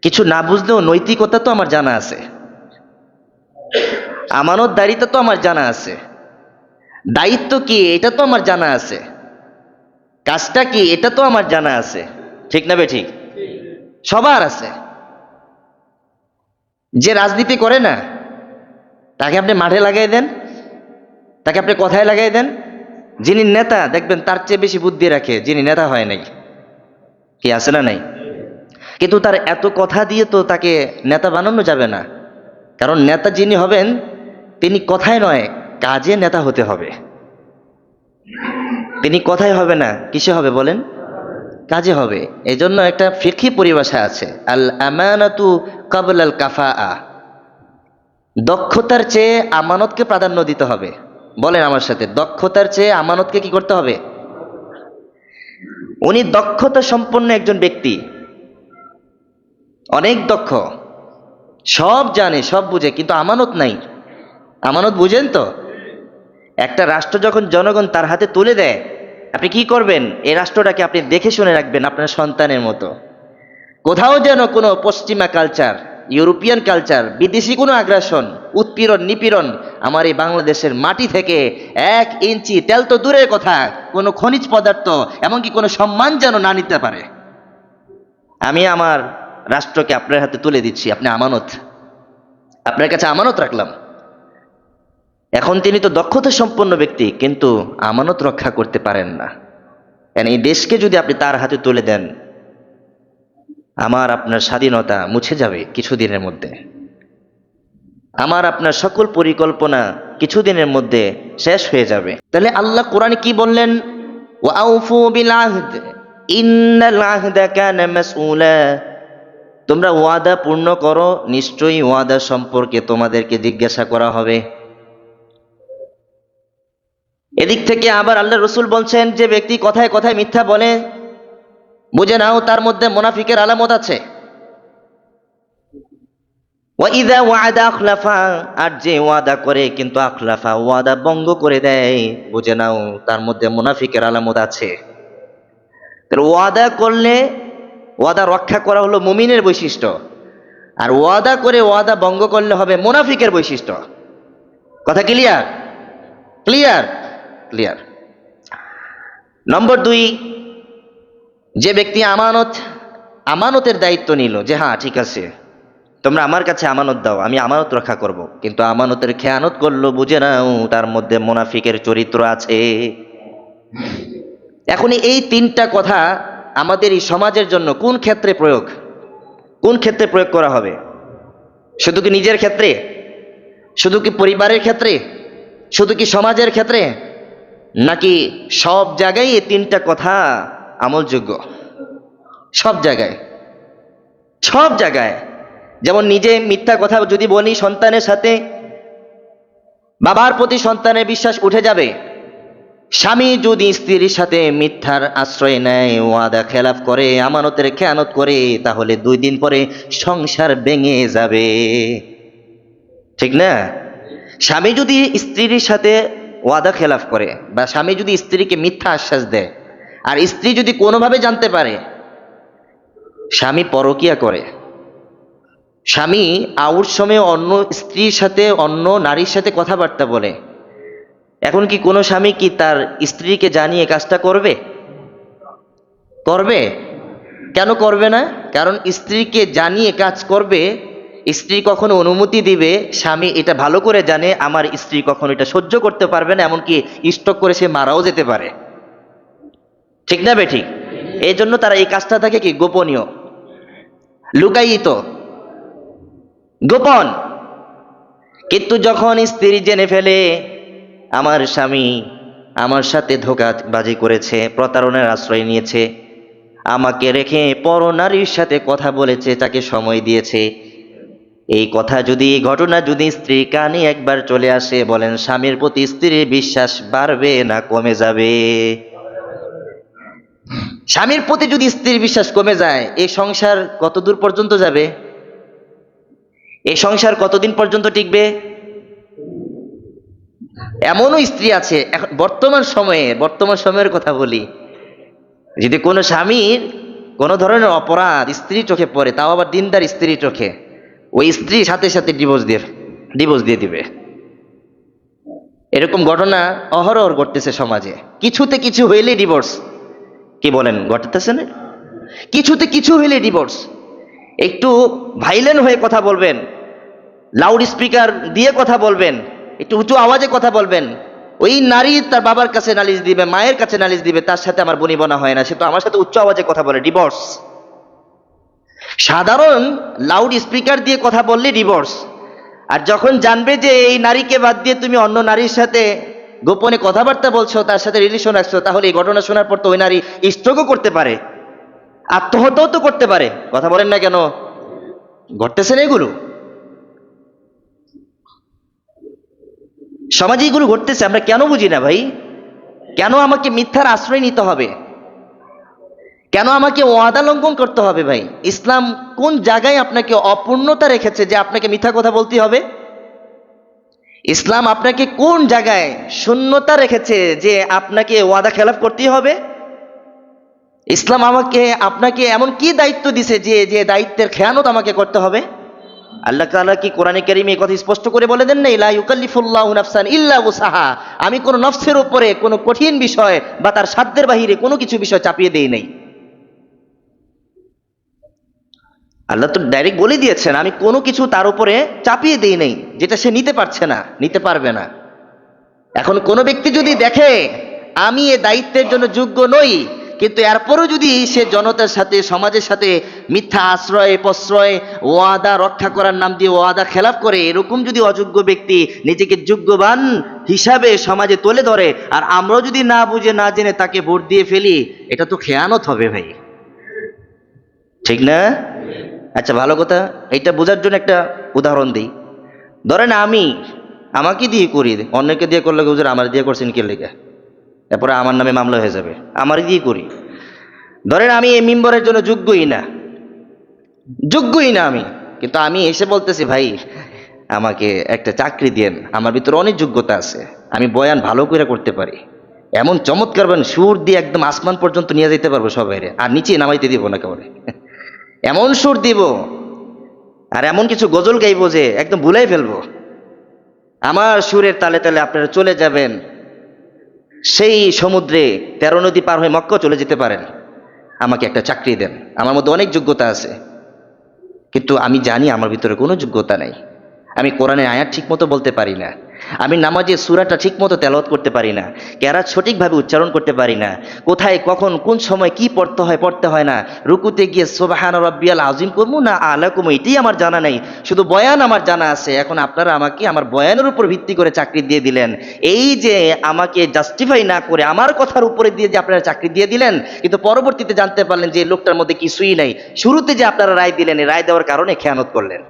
কিছু না বুঝলেও নৈতিকতা তো আমার জানা আছে, আমানতদারিতা তো আমার জানা আছে, দায়িত্ব কি এটা তো আমার জানা আছে, কাজটা কি এটা তো আমার জানা আছে। ঠিক না বে ঠিক? সবার আছে। যে রাজনীতি করে না তাকে আপনি মাঠে লাগাই দেন, তাকে আপনি কথায় লাগাই দেন, যিনি নেতা দেখবেন তার চেয়ে বেশি বুদ্ধি রাখে যিনি নেতা হয় নাই। কি আছে না নাই? কিন্তু তার এত কথা দিয়ে তো তাকে নেতা বানানো যাবে না। কারণ নেতা যিনি হবেন তিনি কথায় নয় কাজে নেতা হতে হবে। তিনি কথায় হবে না, কিসে হবে বলেন? কাজে হবে। এই জন্য একটা ফিকহি পরিভাষা আছে, আল আমানাতু ক্বাবলা আল কাফাআ। দক্ষতার চেয়ে আমানতকে প্রাধান্য দিতে হবে। বলেন আমার সাথে, দক্ষতার চেয়ে আমানতকে কি করতে হবে? উনি দক্ষতা সম্পন্ন একজন ব্যক্তি, অনেক দক্ষ, সব জানে সব বুঝে, কিন্তু আমানত নাই। আমানত বুঝেন তো? একটা রাষ্ট্র যখন জনগণ তার হাতে তুলে দেয়, আপনি কি করবেন? এই রাষ্ট্রটাকে আপনি দেখে শুনে রাখবেন আপনার সন্তানের মতো। কোথাও যেন কোনো পশ্চিমা কালচার, ইউরোপিয়ান কালচার, বিদেশি কোনো আগ্রাসন, উৎপীড়ন, নিপীড়ন আমার এই বাংলাদেশের মাটি থেকে 1 ইঞ্চি তেল তো দূরের কথা, কোনো খনিজ পদার্থ এমনকি কোনো সম্মান যেন না নিতে পারে। আমি আমার রাষ্ট্রকে আপনার হাতে তুলে দিচ্ছি, আপনি আমানত, আপনার কাছে আমানত রাখলাম। এখন তিনি তো দক্ষতা সম্পন্ন ব্যক্তি, কিন্তু আমানত রক্ষা করতে পারেন না। কারণ এই দেশকে যদি আপনি তার হাতে তুলে দেন, আমার আপনার স্বাধীনতা মুছে যাবে কিছুদিনের মধ্যে। আমার আপনার সকল পরিকল্পনা কিছুদিনের মধ্যে শেষ হয়ে যাবে। তাহলে আল্লাহ কোরআনে কি বললেন? ওয়াউফু বিল আহদ ইন্নাল আহদা কানা মাসউলা। তোমরা ওয়াদা পূর্ণ করো, নিশ্চয়ই ওয়াদা সম্পর্কে তোমাদেরকে জিজ্ঞাসা করা হবে। এদিক থেকে আবার আল্লাহ রসুল বলছেন, যে ব্যক্তি কথায় কথায় মিথ্যা বলে, বুঝে নাও তার মধ্যে মুনাফিকের আলামত আছে। ওয়াইদা ওয়াদা আখলাফা, আর যে ওয়াদা করে কিন্তু আখলাফা, ওয়াদা ভঙ্গ করে দেয়, বুঝে নাও তার মধ্যে মুনাফিকের আলামত আছে। তাহলে ওয়াদা করলে ওয়াদা রক্ষা করা হলো মুমিনের বৈশিষ্ট্য, আর ওয়াদা করে ওয়াদা ভঙ্গ করলে হবে মুনাফিকের বৈশিষ্ট্য। কথা ক্লিয়ার? ক্লিয়ার? ক্লিয়ার। নম্বর 2, যে ব্যক্তি আমানতের দায়িত্ব নিল, যে হ্যাঁ ঠিক আছে তোমরা আমার কাছে আমানত দাও, আমি আমানত রক্ষা করব, কিন্তু আমানতের খেয়ানত করলো, বুঝে নাও তার মধ্যে মুনাফিকের চরিত্র আছে। এখন এই 3টা কথা আমাদের এই সমাজের জন্য কোন ক্ষেত্রে প্রয়োগ করা হবে? শুধু কি নিজের ক্ষেত্রে? শুধু কি পরিবারের ক্ষেত্রে? শুধু কি সমাজের ক্ষেত্রে? নাকি সব জায়গায় এই 3টা কথা আমলযোগ্য? সব জায়গায়, সব জায়গায়। যেমন নিজে মিথ্যা কথা যদি বলি সন্তানের সাথে, বাবার প্রতি সন্তানের বিশ্বাস উঠে যাবে। স্বামী যদি স্ত্রীর সাথে মিথ্যার আশ্রয় নেয়, ওয়াদা খেলাফ করে, আমানতের খেয়ানত করে, তাহলে 2 দিন পরে সংসার ভেঙে যাবে। ঠিক না? স্বামী যদি স্ত্রীর সাথে ওয়াদা খেলাফ করে, বা স্বামী যদি স্ত্রীকে মিথ্যা আশ্বাস দেয়, আর স্ত্রী যদি কোনোভাবে জানতে পারে স্বামী পরকিয়া করে, স্বামী আউট সময়ে অন্য স্ত্রীর সাথে অন্য নারীর সাথে কথাবার্তা বলে, এখন কি কোনো স্বামী কি তার স্ত্রীকে জানিয়ে কাজটা করবে? করবে? কেন করবে না? কারণ স্ত্রীকে জানিয়ে কাজ করবে, স্ত্রী কখনো অনুমতি দিবে, স্বামী এটা ভালো করে জানে আমার স্ত্রী কখনো এটা সহ্য করতে পারবে না, এমনকি স্ট্রোক করে সে মারাও যেতে পারে। ঠিক না বে ঠিক? এই জন্য তারা এই কাজটা থাকে কি গোপনীয়, লুকায়িত, গোপন। কিন্তু যখন স্ত্রী জেনে ফেলে আমার স্বামী আমার সাথে ধোঁকাবাজি করেছে, প্রতারণার আশ্রয় নিয়েছে, আমাকে রেখে পর নারীর সাথে কথা বলেছে, তাকে সময় দিয়েছে, এই কথা যদি, ঘটনা যদি স্ত্রীর কানে একবার চলে আসে, বলেন স্বামীর প্রতি স্ত্রীর বিশ্বাস বাড়বে না কমে যাবে? স্বামীর প্রতি যদি স্ত্রীর বিশ্বাস কমে যায়, এই সংসার কত দূর পর্যন্ত যাবে? এই সংসার কতদিন পর্যন্ত টিকবে? এমনও স্ত্রী আছে বর্তমান সময়ের কথা বলি, যদি কোনো স্বামীর কোনো ধরনের অপরাধ স্ত্রীর চোখে পড়ে, তাও আবার দিনদার স্ত্রীর চোখে, ওই স্ত্রী সাথে সাথে ডিভোর্স দিয়ে দিবে। এরকম ঘটনা অহরহ ঘটতেছে সমাজে। কিছুতে কিছু হইলে ডিভোর্স। কি বলেন, ঘটতেছে না? কিছুতে কিছু হইলে ডিভোর্স। একটু ভাইলেন্ট হয়ে কথা বলবেন, লাউড স্পিকার দিয়ে কথা বলবেন, একটু উঁচু আওয়াজে কথা বলবেন, ওই নারী তার বাবার কাছে নালিশ দিবে, মায়ের কাছে নালিশ দিবে, তার সাথে আমার বনিবনা হয় না, সে তো আমার সাথে উচ্চ আওয়াজে কথা বলে, ডিভোর্স। সাধারণ লাউড স্পিকার দিয়ে কথা বললে ডিভোর্স। আর যখন জানবে যে এই নারীকে বাদ দিয়ে তুমি অন্য নারীর সাথে গোপনে কথাবার্তা বলছো, তার সাথে রিলেশন রাখছো, তাহলে এই ঘটনা শোনার পর তো ওই নারী স্ট্রোকও করতে পারে, আত্মহত্যাও তো করতে পারে। কথা বলেন না কেন? ঘটতেছে না এগুলো? সমাজে এগুলো ঘটতেছে, আমরা কেন বুঝি না ভাই? কেন আমাকে মিথ্যার আশ্রয় নিতে হবে? কেন আমাকে ওয়াদা লঙ্ঘন করতে হবে? ভাই, ইসলাম কোন জায়গায় আপনাকে অপূর্ণতা রেখেছে যে আপনাকে মিথ্যা কথা বলতে হবে? ইসলাম আপনাকে কোন জায়গায় শূন্যতা রেখেছে যে আপনাকে ওয়াদা খেলাফ করতে হবে? ইসলাম আপনাকে এমন কি দায়িত্ব দিছে যে দায়িত্বের খেয়ানত আমাকে করতে হবে? আল্লাহ তাআলা কি কোরআনে কারিমে এই কথা স্পষ্ট করে বলে দেন নাই, লা ইউকাল্লিফুল্লাহু নাফসান ইল্লা উসাহা? আমি কোন নফসের উপরে কোনো কঠিন বিষয় বা তার সাধ্যের বাহিরে কোনো কিছু বিষয় চাপিয়ে দেই নাই। আল্লাহ তো ডাইরেক্ট বলে দিয়েছেন, আমি কোনো কিছু তার উপরে চাপিয়ে দেই নাই যেটা সে নিতে পারছে না, নিতে পারবে না। এখন কোনো ব্যক্তি যদি দেখে আমি এ দায়িত্বের জন্য যোগ্য নই, কিন্তু এরপরও যদি সে জনতার সাথে, সমাজের সাথে মিথ্যা আশ্রয় প্রশ্রয়, ওয়াদা রক্ষা করার নাম দিয়ে ওয়াদা খেলাফ করে, এরকম যদি অযোগ্য ব্যক্তি নিজেকে যোগ্যবান হিসাবে সমাজে তুলে ধরে, আর আমরাও যদি না বুঝে না জেনে তাকে ভোট দিয়ে ফেলি, এটা তো খেয়ানত হবে ভাই, ঠিক না? আচ্ছা, ভালো কথা, এটা বোঝার জন্য একটা উদাহরণ দিই। ধরেন আমাকে দিয়ে করি, অন্যকে দিয়ে করলে হুজুর আমার দিয়ে করছেন কি লেগে, তারপরে আমার নামে মামলা হয়ে যাবে, আমার দিয়ে করি। ধরেন আমি এই মিম্বরের জন্য যোগ্যই না আমি, কিন্তু আমি এসে বলতেছি ভাই আমাকে একটা চাকরি দেন, আমার ভিতরে অনেক যোগ্যতা আছে, আমি বয়ান ভালো করে করতে পারি, এমন চমৎকার সুর দিয়ে একদম আসমান পর্যন্ত নিয়ে যেতে পারবো সবাই, আর নিচে নামাইতে দিব না কেবল, এমন সুর দিব আর এমন কিছু গজল গাইবো যে একদম ভুলাই ফেলবো। আমার সুরের তালে তালে আপনারা চলে যাবেন সেই সমুদ্রে, 13 নদী পার হয়ে মক্কা চলে যেতে পারেন। আমাকে একটা চাকরি দেন, আমার মধ্যে অনেক যোগ্যতা আছে, কিন্তু আমি জানি আমার ভিতরে কোনো যোগ্যতা নাই। আমি কোরআনের আয়াত ঠিক মতো বলতে পারি না, আমি নামাজের সূরাটা ঠিক মতো তেলাওয়াত করতে পারি না, কেরাত সঠিকভাবে উচ্চারণ করতে পারি না, কোথায় কখন কোন সময় কি পড়তে হয় না, রুকুতে গিয়ে সুবহান রাব্বিয়াল আযীম করবো না আলা কমু, এটাই আমার জানা নাই, শুধু বয়ান আমার জানা আছে। এখন আপনারা আমাকে আমার বয়ানের উপর ভিত্তি করে চাকরি দিয়ে দিলেন, এই যে আমাকে জাস্টিফাই না করে আমার কথার উপরে দিয়ে যে আপনারা চাকরি দিয়ে দিলেন, কিন্তু পরবর্তীতে জানতে পারলেন যে লোকটার মধ্যে কিছুই নাই। শুরুতে যে আপনারা রায় দিলেন, এই রায় দেওয়ার কারণে খেয়ানত করলেন।